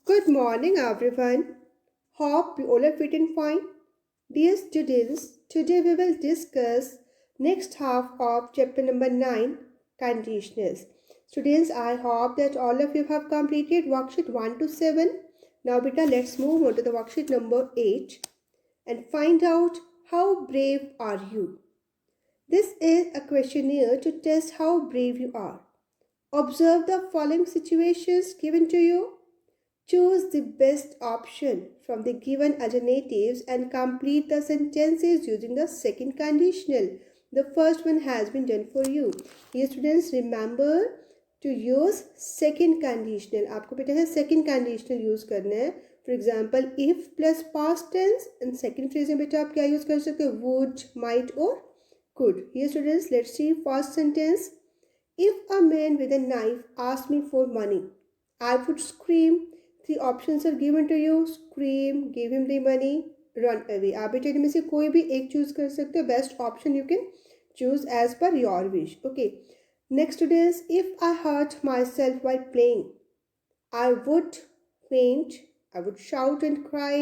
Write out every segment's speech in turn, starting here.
Good morning, everyone. Hope you all are fit and fine. Dear students, today we will discuss next half of chapter number 9, Conditionals. Students, I hope that all of you have completed worksheet 1 to 7. Now, beta, let's move on to the worksheet number 8 and find out how brave are you. This is a questionnaire to test how brave you are. Observe the following situations given to you. Choose the best option from the given alternatives and complete the sentences using the second conditional. The first one has been done for you. Here students, remember to use second conditional. आपको बेटा है second conditional use करना है. For example, if plus past tense and second phrase में बेटा आप क्या use कर सकते हो? Would, might or could. Here students, let's see first sentence. If a man with a knife asked me for money, I would scream. Three options are given to you. Scream, give him the money, run away. आप बेटे इनमें से कोई भी एक choose कर सकते हो. Best option you can choose as per your wish. Okay, next is if I hurt myself by playing, I would faint, I would shout and cry,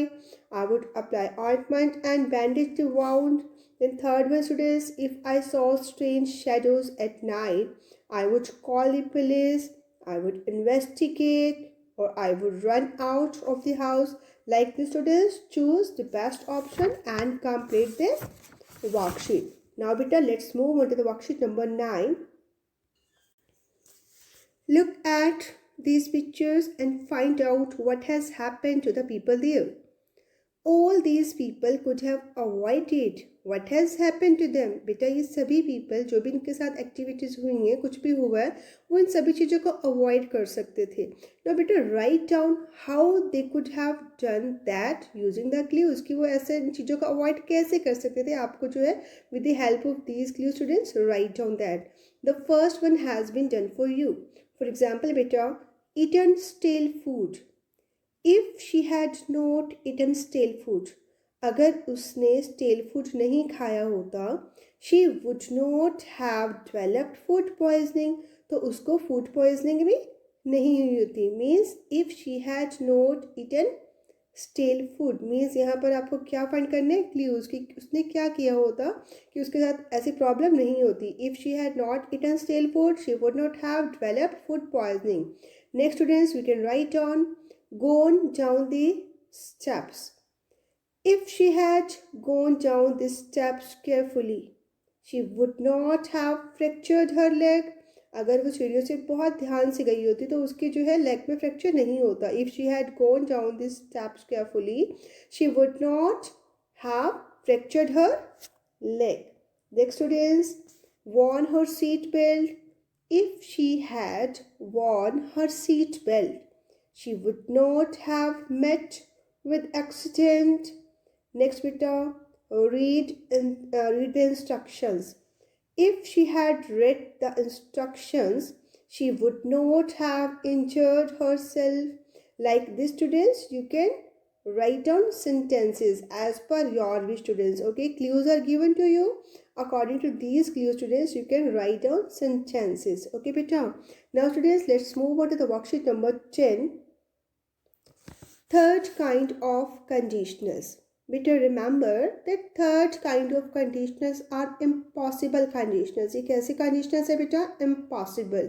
I would apply ointment and bandage the wound. Then third one is if I saw strange shadows at night, I would call the police, I would investigate, or I would run out of the house. Like the students, choose the best option and complete this worksheet. Now beta, let's move on to the worksheet number 9. Look at these pictures and find out what has happened to the people there. All these people could have avoided. What has happened to them? बेटा ये सभी people जो भी इनके साथ activities हुई हैं, कुछ भी हुआ है, वो इन सभी चीज़ों को अवॉइड कर सकते थे. Now बेटा write down how they could have done that using the clues. कि वो ऐसे इन चीज़ों को अवॉइड कैसे कर सकते थे. आपको जो है with the help of these clues, students, write down that. The first one has been done for you. For example, बेटा, eaten stale food. If she had not eaten stale food, अगर उसने stale food नहीं खाया होता, she would not have developed food poisoning, तो उसको food poisoning भी नहीं हुई होती. Means if she had not eaten stale food means यहाँ पर आपको क्या फाइंड करना है? क्ल्यूज कि उसने क्या किया होता कि उसके साथ ऐसी प्रॉब्लम नहीं होती. If she had not eaten stale food, she would not have developed food poisoning. Next students, we can write on gone down the steps. If she had gone down the steps carefully, she would not have fractured her leg. अगर वो सीढ़ियों से बहुत ध्यान से गई होती तो उसकी जो है लेग में फ्रैक्चर नहीं होता. If she had gone down the steps carefully, she would not have fractured her leg. Next students, worn her seat belt. If she had worn her seat belt, she would not have met with accident. Next beta, read the instructions. If she had read the instructions, she would not have injured herself. Like this students, you can write down sentences as per your wish students. Okay, clues are given to you. According to these clues students, you can write down sentences. Okay beta. Now students, let's move on to the worksheet number 10. Third kind of conditionals. Better remember that third kind of conditionals are impossible conditionals. ये कैसे conditionals है बेटा? Impossible.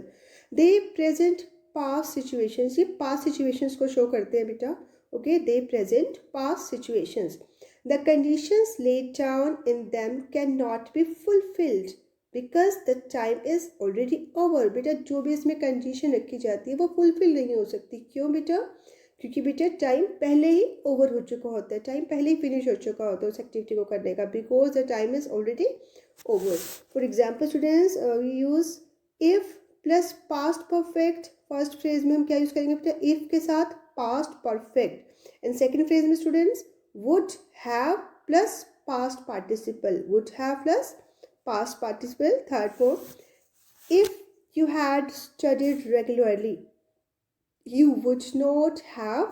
They present past situations. ये past situations को show करते हैं बेटा. Okay, they present past situations. The conditions laid down in them cannot be fulfilled because the time is already over. बेटा जो भी इसमें condition रखी जाती है वो fulfill नहीं हो सकती. क्यों बेटा? क्योंकि बेटा टाइम पहले ही ओवर हो चुका होता है, टाइम पहले ही फिनिश हो चुका होता है उस एक्टिविटी को करने का. Because the time is already over. For example students, we use if plus past perfect. First phrase में हम क्या यूज करेंगे बेटा? इफ के साथ past perfect. And second phrase में students would have plus past participle. Would have plus past participle. Third form, if you had studied regularly, you would not have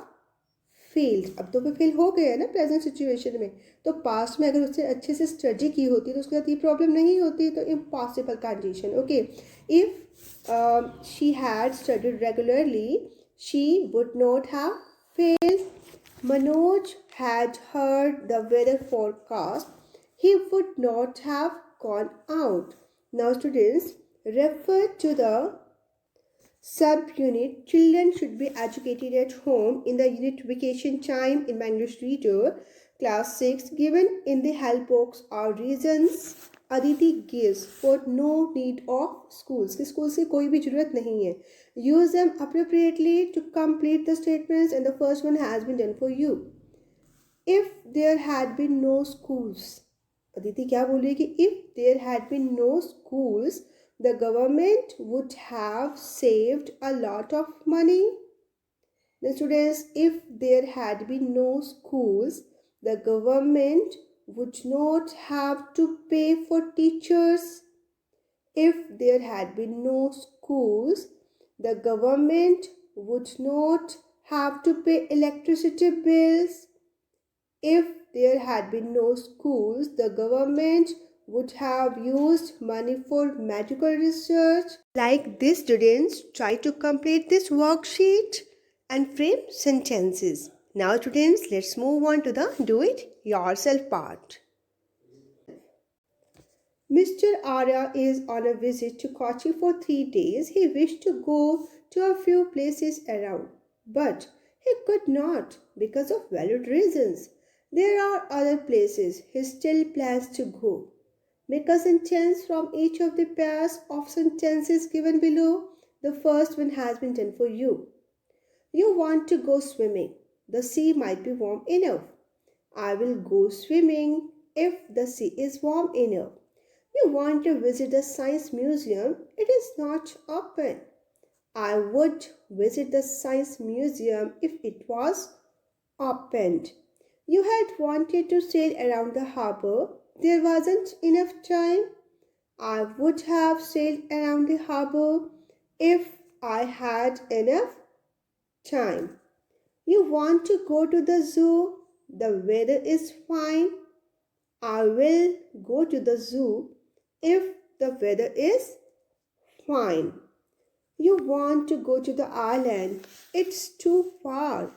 failed. अब तो वो फेल हो गया ना प्रेजेंट सिचुएशन में, तो past में अगर उससे अच्छे से स्टडी की होती तो उसके साथ ये प्रॉब्लम नहीं होती. तो impossible condition. Okay, if she had studied regularly, she would not have failed. Manoj had heard the weather forecast. He would not have gone out. Now, students, refer to the subunit. Children should be educated at home in the unit vacation time in my English reader. Class 6. Given in the help box are reasons Aditi gives for no need of schools. कि school से कोई भी जरूरत नहीं है. Use them appropriately to complete the statements, and the first one has been done for you. If there had been no schools, Aditi क्या बोल रही है कि if there had been no schools, the government would have saved a lot of money. Then students, if there had been no schools, the government would not have to pay for teachers. If there had been no schools, the government would not have to pay electricity bills. If there had been no schools, the government would have used money for medical research. Like this, students, try to complete this worksheet and frame sentences. Now, students, let's move on to the do it yourself part. Mr. Arya is on a visit to Kochi for 3 days. He wished to go to a few places around, but he could not because of valid reasons. There are other places he still plans to go. Make a sentence from each of the pairs of sentences given below. The first one has been done for you. You want to go swimming. The sea might be warm enough. I will go swimming if the sea is warm enough. You want to visit the science museum. It is not open. I would visit the science museum if it was opened. You had wanted to sail around the harbor. There wasn't enough time. I would have sailed around the harbor if I had enough time. You want to go to the zoo. The weather is fine. I will go to the zoo if the weather is fine. You want to go to the island. It's too far.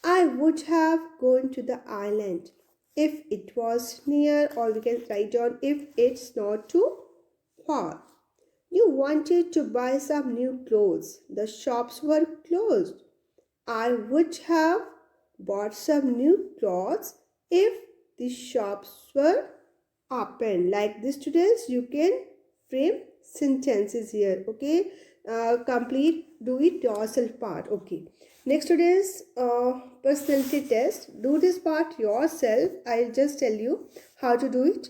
I would have gone to the island if it was near, or we can write down if it's not too far. You wanted to buy some new clothes. The shops were closed. I would have bought some new clothes if the shops were open. Like this, students, you can frame sentences here. Okay, complete do it yourself part. Okay, next, students, personality test. Do this part yourself. I'll just tell you how to do it.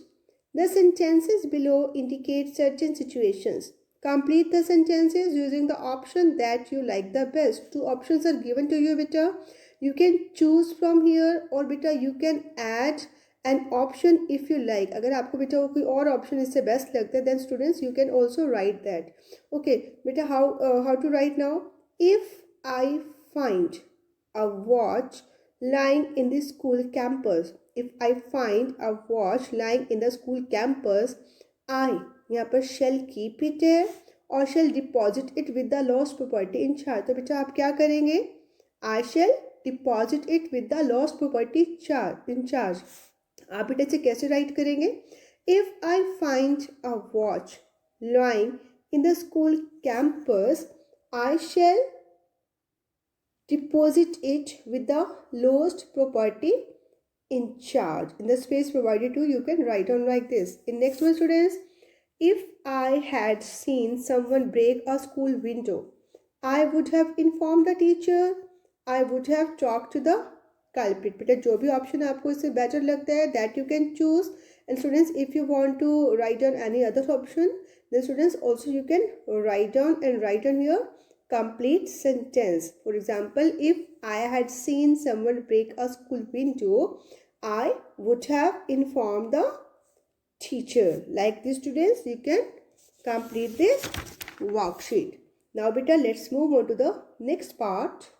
The sentences below indicate certain situations. Complete the sentences using the option that you like the best. Two options are given to you, beta. You can choose from here, or beta you can add an option if you like. अगर आपको बेटा कोई और option इससे best लगता है, then students you can also write that. Okay, beta, how to write now? If I find a watch lying in the school campus, if I find a watch lying in the school campus, I यहाँ पर shall keep it है और shall deposit it with the lost property in charge. तो बेटा आप क्या करेंगे? I shall deposit it with the lost property in charge. आप बेटा इसे कैसे राइट करेंगे? If I find a watch lying in the school campus, I shall deposit it with the lost property in charge. In the space provided to you can write on like this. In next one, students, if I had seen someone break a school window, I would have informed the teacher. I would have talked to the culprit. बेटा जो भी option आपको इससे better लगता है, that you can choose. And students, if you want to write down any other option, then students also you can write down here complete sentence. For example, if I had seen someone break a school window, I would have informed the teacher. Like this, students, you can complete this worksheet. Now beta, let's move on to the next part.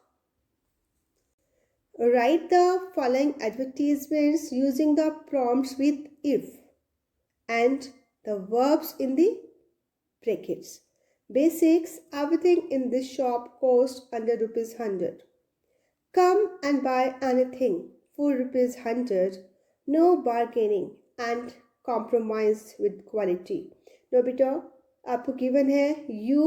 Write the following advertisements using the prompts with if and the verbs in the brackets. Basics: everything in this shop costs under ₹100. Come and buy anything, 4 rupees 100, no bargaining and compromise with quality. No बेटा, आपको given है you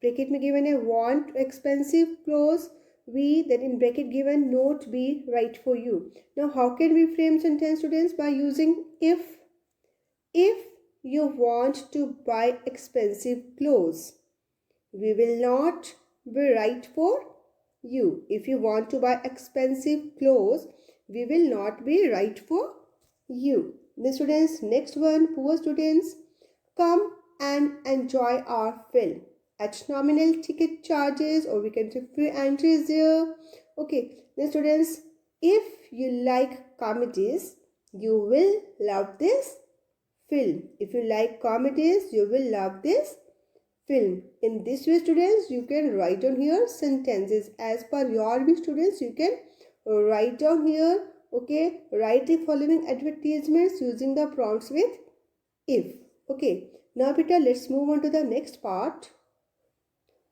bracket में given है want expensive clothes, we then in bracket given not be right for you. Now how can we frame sentence, students? By using if you want to buy expensive clothes, we will not be right for you. If you want to buy expensive clothes, we will not be right for you. The students, next one, poor students, come and enjoy our film at nominal ticket charges, or we can say free entry is there. Okay, the students, if you like comedies, you will love this film. If you like comedies, you will love this film. In this way, students, you can write down here sentences as per your wish. Students, you can write down here, okay, write the following advertisements using the prompts with if. Okay, now beta, let's move on to the next part.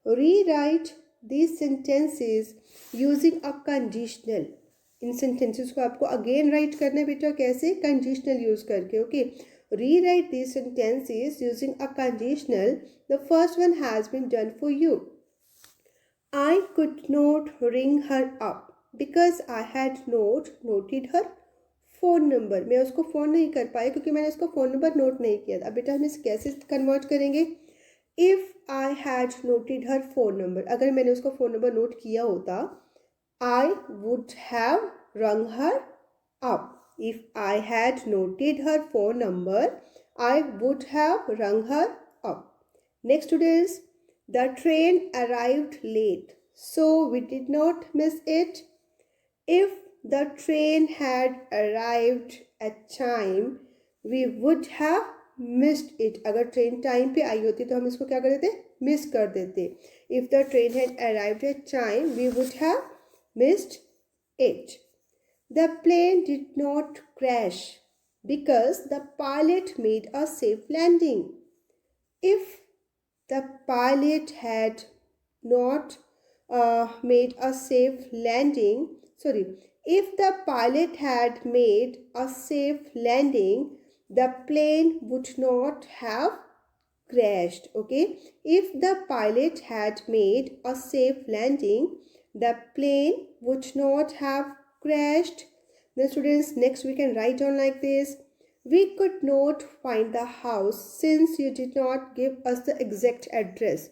Rewrite these sentences using a conditional. In sentences को आपको again write करना है बेटा, कैसे? Conditional use करके. Okay, rewrite these sentences using a conditional. The first one has been done for you. I could not ring her up because I had not noted her phone number. मैं उसको phone नहीं कर पाया क्योंकि मैंने उसका phone number note नहीं किया था. अब बेटा हम इसे कैसे कन्वर्ट करेंगे? If I had noted her phone number, अगर मैंने उसका फ़ोन नंबर नोट किया होता, I would have rung her up. If I had noted her phone number, I would have rung her up. Next, students, the train arrived late, so we did not miss it. If the train had arrived at time, we would have missed it. अगर train time पे आई होती तो हम इसको क्या कर देते? Miss कर देते. If the train had arrived at time, we would have missed it. The plane did not crash because the pilot made a safe landing. If the pilot had not made a safe landing, if the pilot had made a safe landing, the plane would not have crashed. Okay, if the pilot had made a safe landing, the plane would not have crashed. The students, next we can write down like this. We could not find the house since you did not give us the exact address.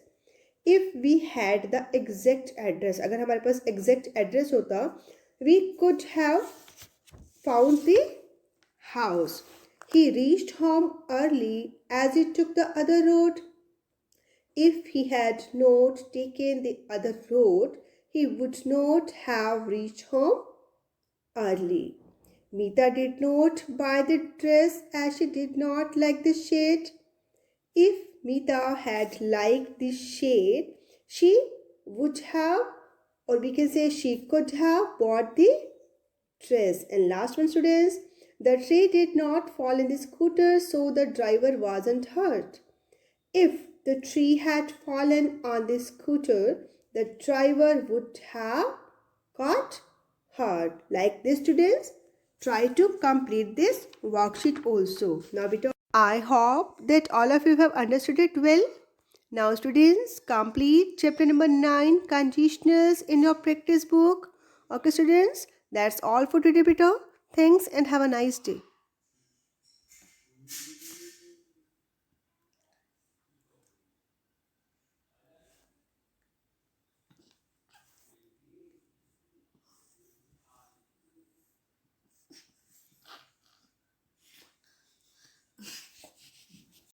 If we had the exact address, अगर हमारे पास exact address होता, we could have found the house. He reached home early as he took the other road. If he had not taken the other road, he would not have reached home early. Meeta did not buy the dress as she did not like the shade. If Meeta had liked the shade, she would have, or we can say she could have bought the dress. And last one, students, the tree did not fall in the scooter, so the driver wasn't hurt. If the tree had fallen on the scooter, the driver would have got hurt. Like this, students, try to complete this worksheet also. Now, I hope that all of you have understood it well. Now, students, complete chapter number 9, Conditionals, in your practice book. Okay, students, that's all for today, beta. Thanks and have a nice day.